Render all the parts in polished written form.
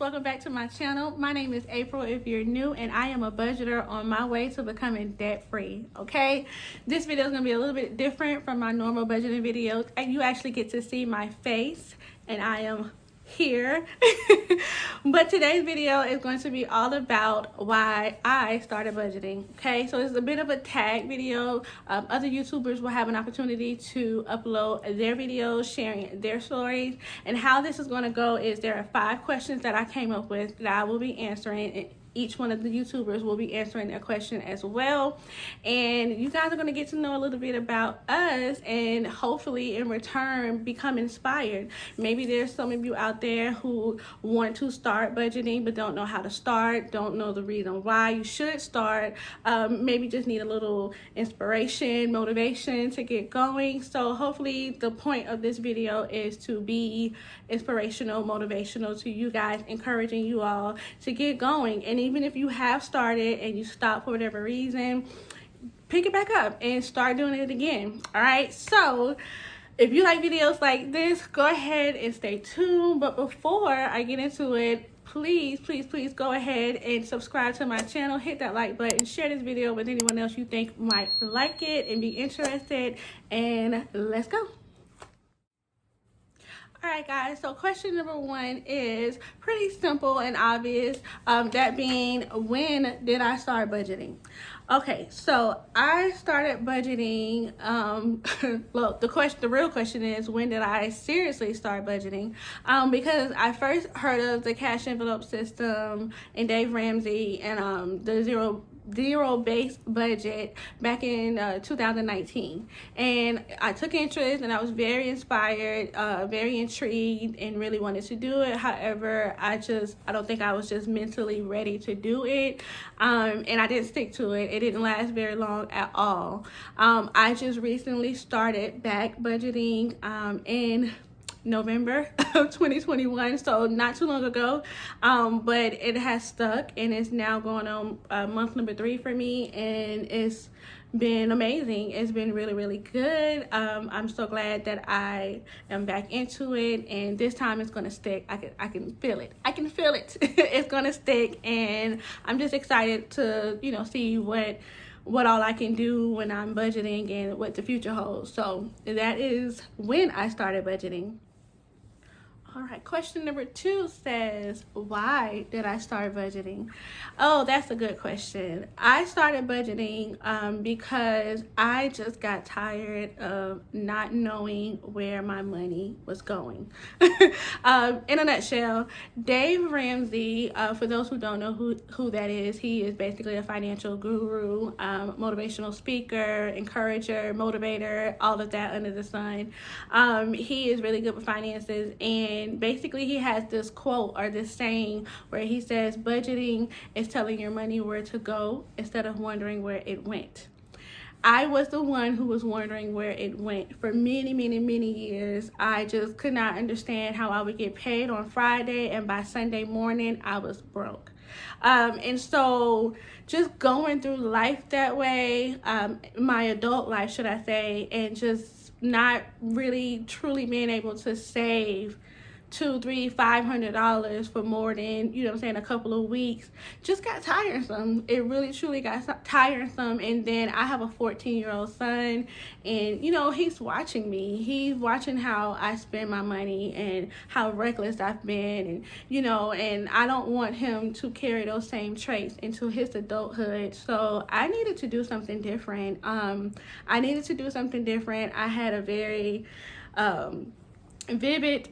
welcome back to my channel. My name is April if you're new, and I am a budgeter on my way to becoming debt free. Okay, this video is going to be a little bit different from my normal budgeting videos, and you actually get to see my face, and I am here. But today's video is going to be all about why I started budgeting. Okay, so it's a bit of a tag video. Other YouTubers will have an opportunity to upload their videos sharing their stories, and how this is going to go is there are 5 questions that I came up with that I will be answering, and each one of the YouTubers will be answering their question as well. And you guys are going to get to know a little bit about us, and hopefully in return become inspired. Maybe there's some of you out there who want to start budgeting but don't know how to start, don't know the reason why you should start, maybe just need a little inspiration, motivation to get going. So hopefully the point of this video is to be inspirational, motivational to you guys, encouraging you all to get going. And even if you have started and you stop for whatever reason, pick it back up and start doing it again. All right, so if you like videos like this, go ahead and stay tuned. But before I get into it, please go ahead and subscribe to my channel, hit that like button, share this video with anyone else you think might like it and be interested, and let's go. Alright guys, so question number 1 is pretty simple and obvious, that being, when did I start budgeting? Okay, so I started budgeting, well, the real question is, when did I seriously start budgeting? Because I first heard of the cash envelope system and Dave Ramsey and the zero-based budget back in 2019, and I took interest and I was very inspired, very intrigued, and really wanted to do it. However, I don't think I was just mentally ready to do it, and I didn't stick to it. It didn't last very long at all. I just recently started back budgeting in November of 2021, so not too long ago, but it has stuck and it's now going on month number 3 for me, and it's been amazing. It's been really good. I'm so glad that I am back into it, and this time it's gonna stick. I can feel it. I can feel it. It's gonna stick, and I'm just excited to see what all I can do when I'm budgeting and what the future holds. So that is when I started budgeting. All right, question number 2 says, why did I start budgeting? Oh, that's a good question. I started budgeting because I just got tired of not knowing where my money was going. In a nutshell, Dave Ramsey, for those who don't know who that is, he is basically a financial guru, motivational speaker, encourager, motivator, all of that under the sun. He is really good with finances, and basically he has this quote or this saying where he says, budgeting is telling your money where to go instead of wondering where it went. I was the one who was wondering where it went for many years. I just could not understand how I would get paid on Friday and by Sunday morning I was broke. And so just going through life that way, my adult life should I say, and just not really truly being able to save $200, $300, $500 for more than, a couple of weeks, just got tiresome. It really truly got tiresome. And then I have a 14-year-old son, and he's watching me. He's watching how I spend my money and how reckless I've been, and and I don't want him to carry those same traits into his adulthood. So I needed to do something different. I had a very vivid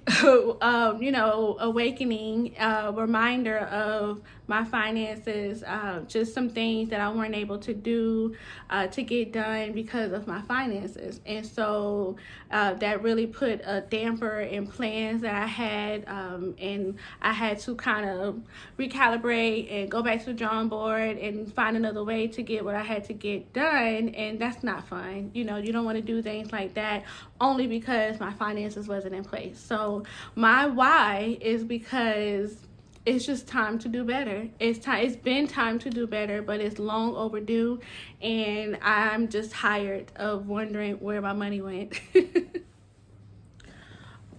awakening, reminder of my finances, just some things that I weren't able to do to get done because of my finances. And so that really put a damper in plans that I had, and I had to kind of recalibrate and go back to the drawing board and find another way to get what I had to get done. And that's not fun. You don't want to do things like that only because my finances wasn't in place. So my why is because it's just time to do better. It's been time to do better, but it's long overdue, and I'm just tired of wondering where my money went.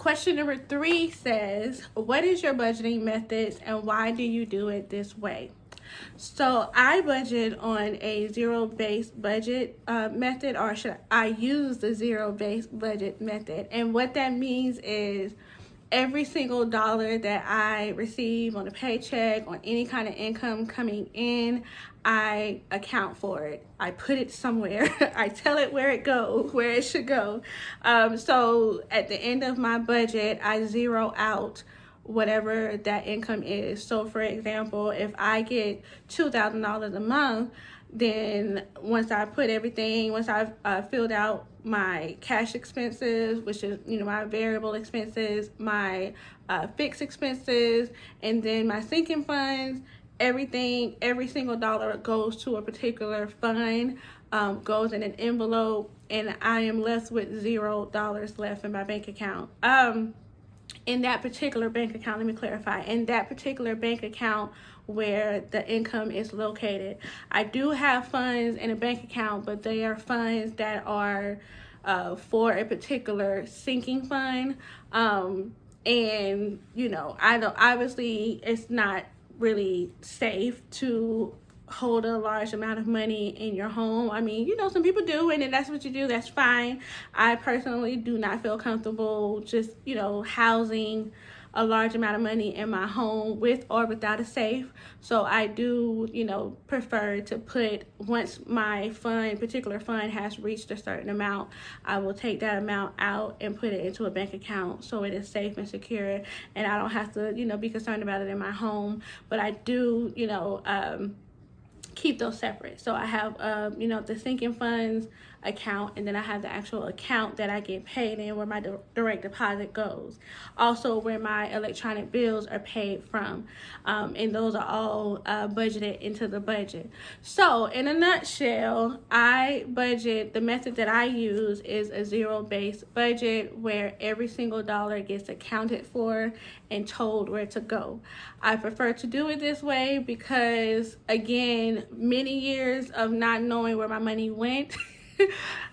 Question number 3 says, what is your budgeting methods and why do you do it this way? So I budget on a zero-based budget method, or should I use the zero-based budget method? And what that means is every single dollar that I receive on a paycheck, on any kind of income coming in, I account for it. I put it somewhere. I tell it where it should go. So at the end of my budget, I zero out whatever that income is. So for example, if I get $2,000 a month, then once I've filled out my cash expenses, which is, my variable expenses, my fixed expenses, and then my sinking funds, every single dollar goes to a particular fund, goes in an envelope, and I am left with $0 left in my bank account. In that particular bank account, let me clarify, in that particular bank account where the income is located. I do have funds in a bank account, but they are funds that are for a particular sinking fund. And, I don't, obviously it's not really safe to hold a large amount of money in your home. I mean, some people do, and if that's what you do, that's fine. I personally do not feel comfortable just, housing a large amount of money in my home with or without a safe. So I do, prefer to put, once my particular fund has reached a certain amount, I will take that amount out and put it into a bank account so it is safe and secure, and I don't have to, be concerned about it in my home. But I do, keep those separate. So I have, the sinking funds account, and then I have the actual account that I get paid in, where my direct deposit goes. Also, where my electronic bills are paid from. And those are all budgeted into the budget. So in a nutshell, the method that I use is a zero-based budget, where every single dollar gets accounted for and told where to go. I prefer to do it this way because, again, many years of not knowing where my money went,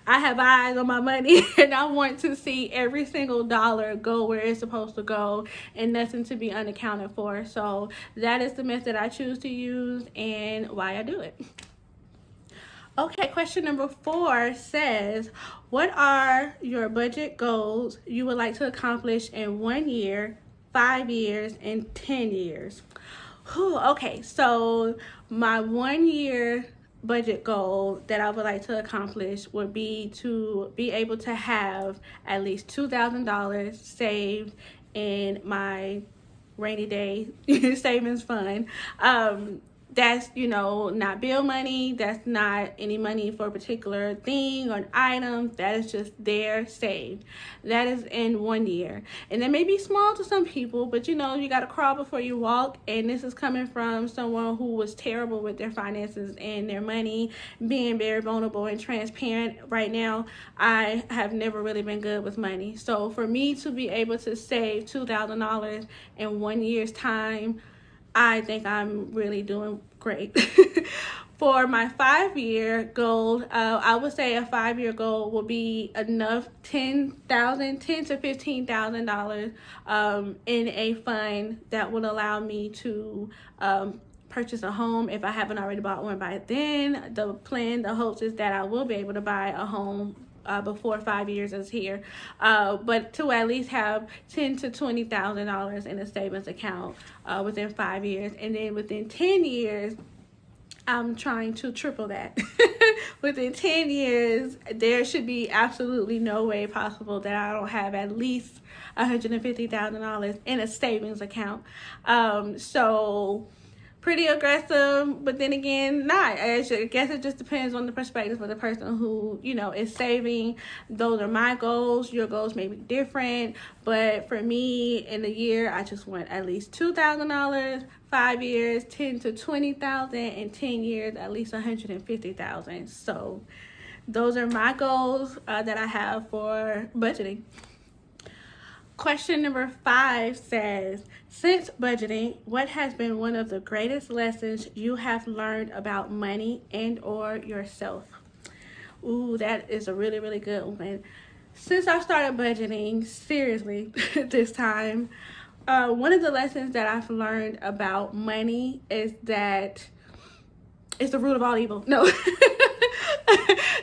I have eyes on my money, and I want to see every single dollar go where it's supposed to go and nothing to be unaccounted for. So that is the method I choose to use and why I do it. Okay, question number 4 says, what are your budget goals you would like to accomplish in 1 year, 5 years, and 10 years? Okay, so my 1 year budget goal that I would like to accomplish would be to be able to have at least $2,000 saved in my rainy day savings fund. That's, not bill money. That's not any money for a particular thing or an item. That is just there saved. That is in 1 year. And that may be small to some people, but you got to crawl before you walk. And this is coming from someone who was terrible with their finances and their money, being very vulnerable and transparent. Right now, I have never really been good with money. So for me to be able to save $2,000 in 1 year's time, I think I'm really doing great. For my 5-year goal, I would say a 5-year goal will be enough $10,000 to $15,000 in a fund that will allow me to purchase a home if I haven't already bought one by then. The hopes is that I will be able to buy a home before 5 years is here, but to at least have $10,000 to $20,000 in a savings account within 5 years, and then within 10 years, I'm trying to triple that. Within 10 years, there should be absolutely no way possible that I don't have at least $150,000 in a savings account. So pretty aggressive, but then again, not. I guess it just depends on the perspective of the person who, is saving. Those are my goals. Your goals may be different, but for me, in a year, I just want at least $2,000. 5 years, $10,000 to $20,000, and 10 years, at least $150,000. So those are my goals that I have for budgeting. Question number 5 says, since budgeting, what has been one of the greatest lessons you have learned about money and or yourself? Ooh, that is a really, really good one. since I started budgeting seriously this time, one of the lessons that I've learned about money is that it's the root of all evil. No,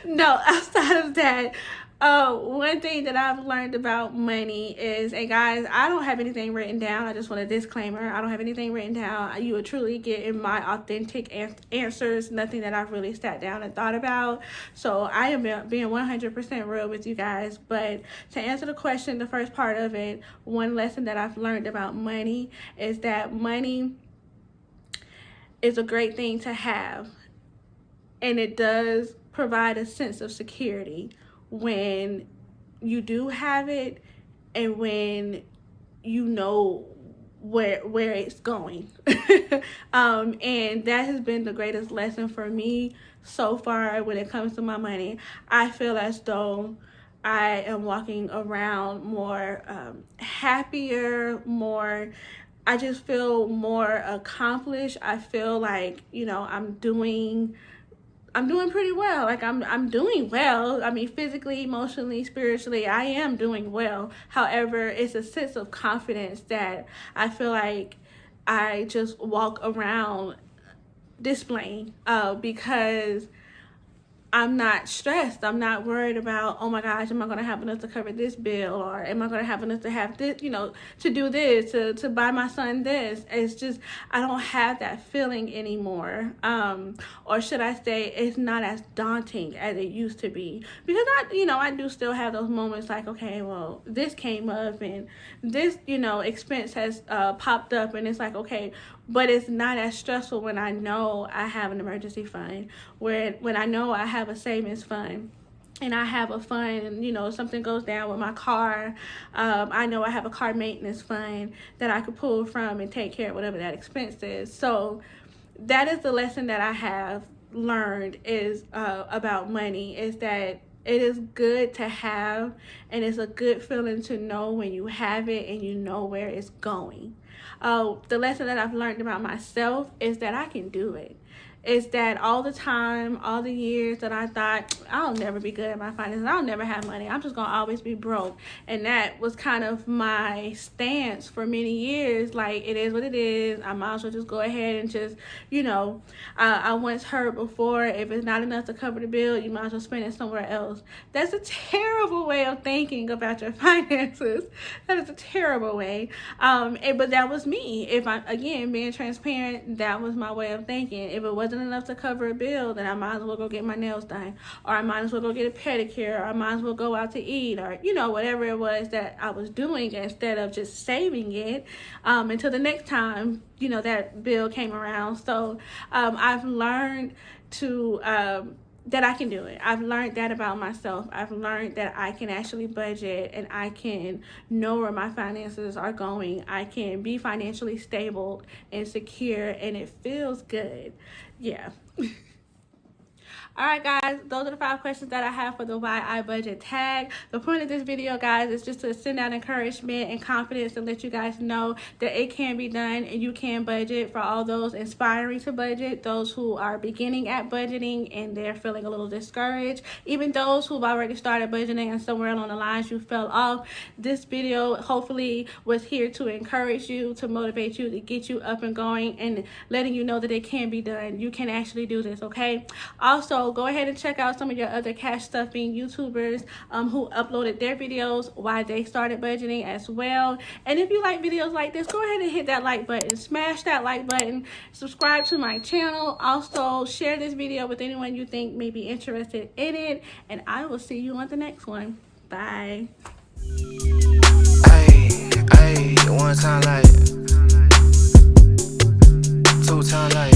no, outside of that, one thing that I've learned about money is, and guys, I don't have anything written down. I just want a disclaimer. I don't have anything written down. You will truly get in my authentic answers, nothing that I've really sat down and thought about. So I am being 100% real with you guys. But to answer the question, the first part of it, one lesson that I've learned about money is that money is a great thing to have. And it does provide a sense of security when you do have it and when you know where it's going. And that has been the greatest lesson for me so far when it comes to my money. I feel as though I am walking around more happier, more, I just feel more accomplished. I feel like, you know, I'm doing pretty well. Like I'm doing well. I mean, physically, emotionally, spiritually, I am doing well. However, it's a sense of confidence that I feel like I just walk around displaying because I'm not stressed. I'm not worried about, oh my gosh, am I going to have enough to cover this bill? Or am I going to have enough to have this, you know, to do this, to buy my son this? It's just, I don't have that feeling anymore. Or should I say, it's not as daunting as it used to be. Because I do still have those moments like, okay, well, this came up and this, expense has popped up, and it's like, okay, but it's not as stressful when I know I have an emergency fund, when I know I have a savings fund, and I have a fund, something goes down with my car. I know I have a car maintenance fund that I could pull from and take care of whatever that expense is. So that is the lesson that I have learned is about money, is that it is good to have, and it's a good feeling to know when you have it and you know where it's going. The lesson that I've learned about myself is that I can do it. Is that all the time, all the years that I thought, I'll never be good at my finances, I'll never have money, I'm just gonna always be broke. And that was kind of my stance for many years. Like, it is what it is, I might as well just go ahead and just, I once heard before, if it's not enough to cover the bill, you might as well spend it somewhere else. That's a terrible way of thinking about your finances. That is a terrible way. But that was me. If I, again, being transparent, that was my way of thinking. If it wasn't enough to cover a bill, then I might as well go get my nails done, or I might as well go get a pedicure, or I might as well go out to eat, or whatever it was that I was doing, instead of just saving it until the next time that bill came around. So I've learned to that I can do it. I've learned that about myself. I've learned that I can actually budget, and I can know where my finances are going. I can be financially stable and secure, and it feels good. Yeah. All right, guys, those are the 5 questions that I have for the Why I Budget tag. The point of this video, guys, is just to send out encouragement and confidence and let you guys know that it can be done and you can budget. For all those inspiring to budget, those who are beginning at budgeting and they're feeling a little discouraged, even those who've already started budgeting and somewhere along the lines you fell off, this video hopefully was here to encourage you, to motivate you, to get you up and going, and letting you know that it can be done. You can actually do this, okay? Also, go ahead and check out some of your other cash stuffing YouTubers who uploaded their videos, why they started budgeting as well. And if you like videos like this, go ahead and hit that like button, smash that like button, subscribe to my channel. Also, share this video with anyone you think may be interested in it, and I will see you on the next one. Bye. Ay, one time like, 2 times like.